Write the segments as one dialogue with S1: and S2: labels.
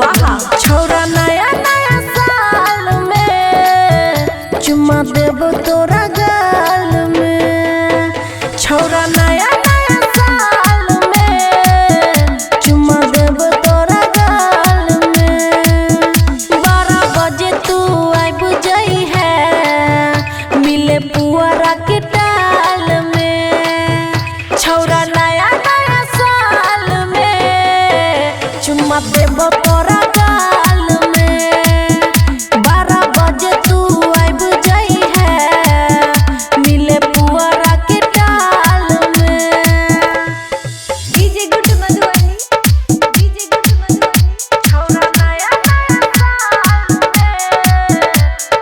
S1: बलुआहा।
S2: छौरा नया नया साल में चुम्मा देब तोरा गाल में। छौरा नया नया साल में चुम्मा देब तोरा गाल में। 12 बजे तू आइब जई है मिले पुअरा के टाल में। छौरा नया नया साल में चुम्मा देब तोरा गाल में। 12 बजे तू आइब जई है मिले पुअरा के टाल में।
S1: DJ good Madhubani, DJ good Madhubani.
S2: छौरा नया नया साल में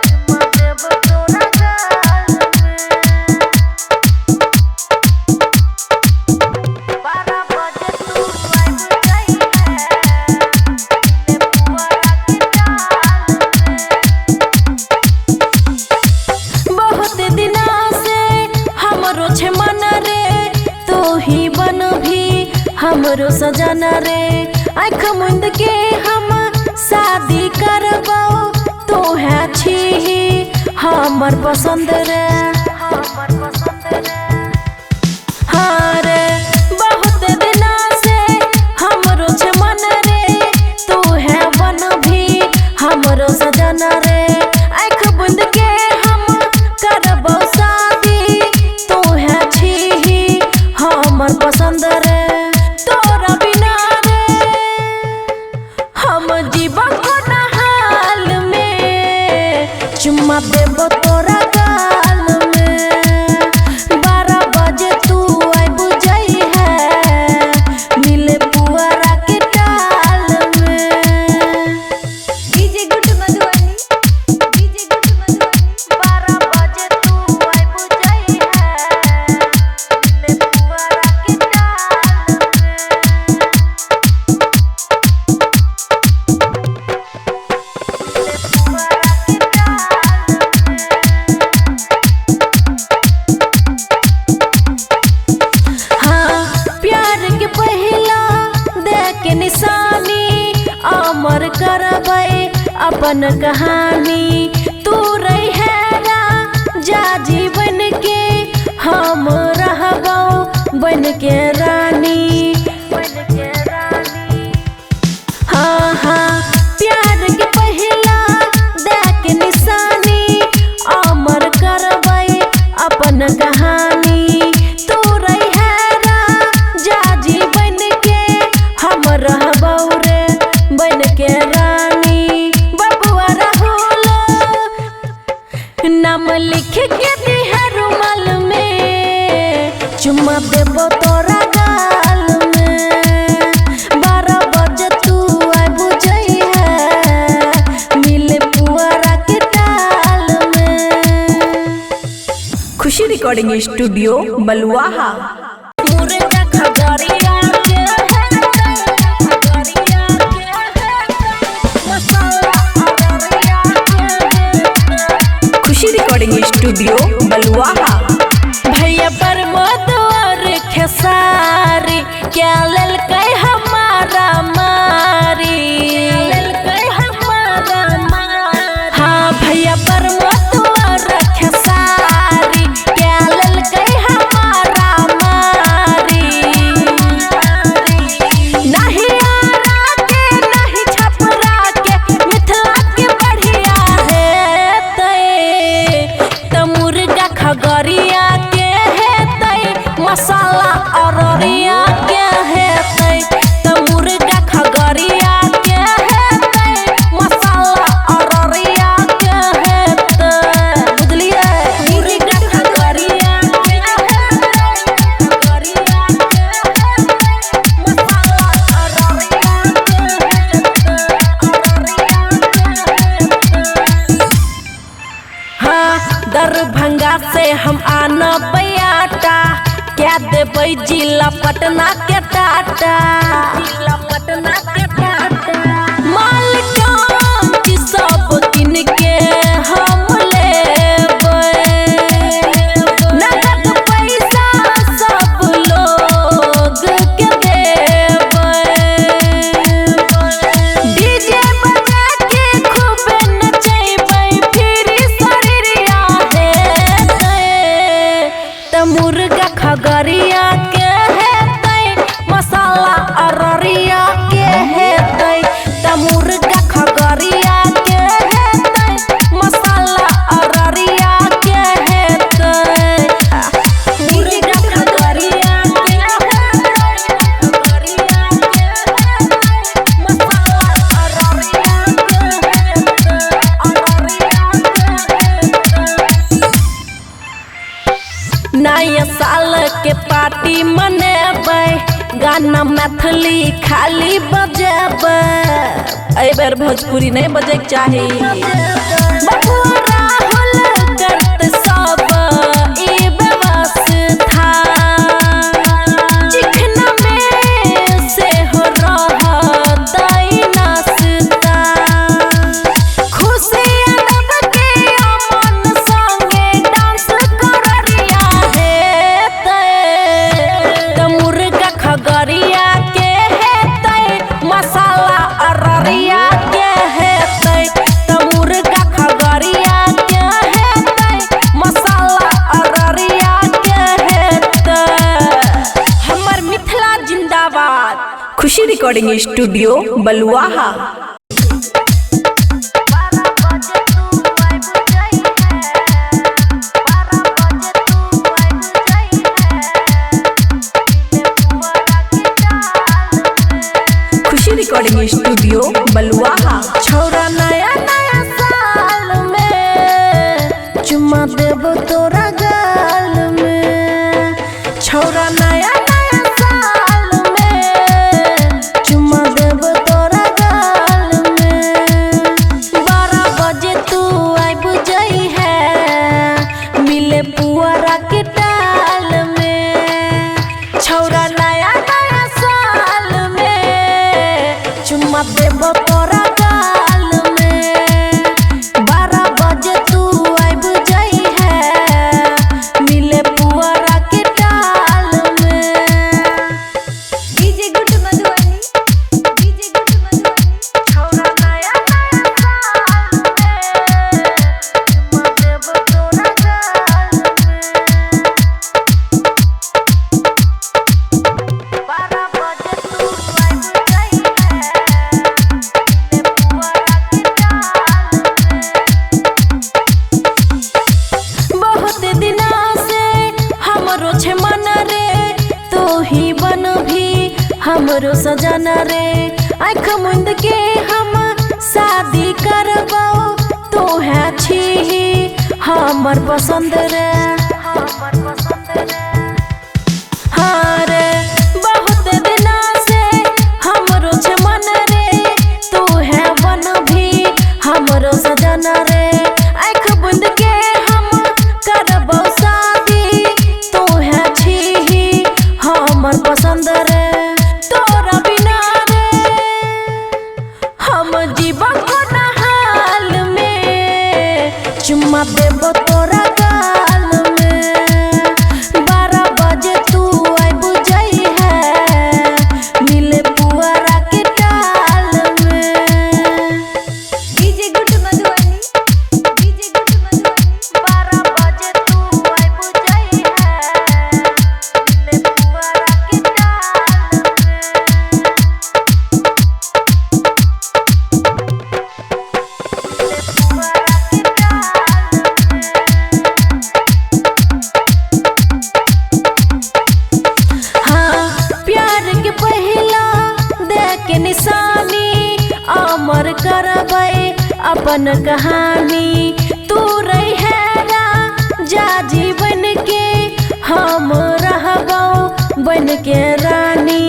S2: चुम्मा देब तोरा गाल में। 12 बजे तू आइब जई है मिले पुअरा के टाल में। बहुत दिना से हमरो छे मन रे तू ही बन भी हमरो सजन रे। आँख मुंद के हम शादी करबो तू है छी हमर पसंद रे। हाँ रे बहुत दिना से हमरो छे मन रे तू है बन भी हमरो सजन रे। आँख बुंद के हम करबो शादी तू है छी हमर पसंद रे। तोरा बिना रे हम जीवन कोना हाल में चुम्मा देब तोरा गाल में। 12 बजे तू आइब जई है मिले पुअरा के टाल में।
S1: DJ good Madhubani, DJ good Madhubani.
S2: 12 बजे तू आइब जई है मिले पुअरा के टाल में। मिले पुअरा के टाल में। हाँ प्यार के पहिला दे के निशानी अमर करबै अपन कहानी। तू रही हैरा जा जीवन के हम रहबो बन के रानी। हाँ हाँ प्यार के पहिला दे के निशानी अमर करबै अपन कहानी। तू रही हैरा जा जीवन के हम रहबो रे बन के रानी। बबुआ राहुल नाम लिख के दिहा रुमाल में चुम्मा देब तोरा गाल में। 12 बजे तू आइब जई है मिले पुअरा के टाल में।
S1: खुशी रिकॉर्डिंग स्टूडियो बलुआहा।
S2: मुर्गा खगड़िया के है खगड़िया के है मसाला अररिया के है।
S1: खुशी रिकॉर्डिंग स्टूडियो बलुआहा।
S2: भैया प्रमोद और खेसारी क्या ललकै हमारा मारी। हाँ भैया प्रमोद और खेसारी क्या ललकै हमारा मारी। नहीं आरा के नहीं छपरा के मिथिला के बढ़िया है तै मुर्गा खगड़िया के है तै मसाला अररिया के है तै मुर्गा खगड़िया के है तै मसाला अररिया के है तै। बुझलिए मुर्गा खगड़िया के है तै खगड़िया के है तै मसाला अररिया के है तै अररिया के है तै। हाँ दरभंगा से हम आना बैयाटा क्या देबै जिला पटना के टाटा। जिला पटना के टाटा माल की सब दिन के हम लेबै नगद पैसा सब लोग के देबै। डीजे मैथिली खाली बजाब, एहि बेर भोजपुरी नहीं बजे के चाही। बबुआ राहुल करत सब ई व्यवस्था, चिकना में से हो रहत ई नाश्ता। खुशी अदब के अमन संगे डांस कररिया हेतै, त मुर्गा खगरिया के हेतै, मसाला अररिया के हेतै, त मुर्गा खगरिया के हेतै, मसाला अररिया के हेतै। हमर मिथिला जिंदाबाद।
S1: खुशी रिकॉर्डिंग स्टूडियो बलुआहा। खुशी रिकॉर्डिंग स्टूडियो बलुआहा।
S2: छौरा नया नया साल में चुम्मा देबो तोरा गाल में। छौरा नया नया साल में चुम्मा देबो तोरा गाल में। 12 बजे तू आइब जाई है मिले पुअरा के टाल में। छौरा नया नया साल में चुम्मा देबो तोरा गाल में। 12 बजे तू आइब जाई है मिले पुअरा के टाल में।
S1: DJ good Madhubani, DJ good Madhubani.
S2: छौरा नया नया साल में चुम्मा देबो तोरा गाल में। 12 बजे तू आइब जाई है मिले पुअरा के टाल में। बहुत दिना से हमरो छे मन रे, तू ही बन भी हमरो सजना रे। आँख मुंद के हम शादी करबो, तू है छी हमर पसंद रे। हाँ रे बहुत दिना से हमरो छे मन रे, तू है बन भी हमरो सजना रे। आँख बुंद के हम करबो शादी, तू है छी हमर पसंद रे। तोरा बिना रे हम जीवन कोना हाल में, चुम्मा देबो तोरा गाल में। 12 बजे तू आइब जाई है मिले पुअरा के टाल में।
S1: DJ good Madhubani, DJ good Madhubani.
S2: 12 बजे तू आइब जाई है मिले पुअरा के टाल में। मिले पुअरा के टाल में। हाँ प्यार के पहिला दे के निशानी, अमर करबै अपन कहानी। तू रही हैरा जा जीवन के, हम रहबो बन के रानी।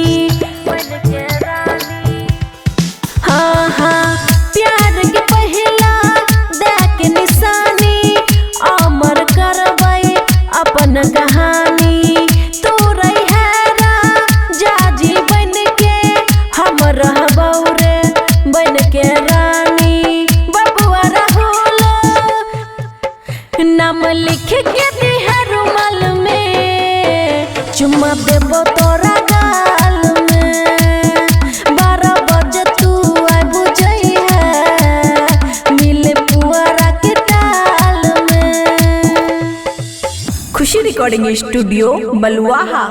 S2: हाँ हाँ प्यार के पहिला दे के निशानी, अमर करबै अपन कहानी। तू रही हैरा जा जीवन के, हम रहबो रे बन के रानी। बबुआ राहुल नाम लिख के दिहे रुमाल में, चुम्मा देबो तोरा गाल में। 12 बजे तू आइब जाई है मिले पुअरा के टाल में।
S1: खुशी रिकॉर्डिंग स्टूडियो बलुआहा।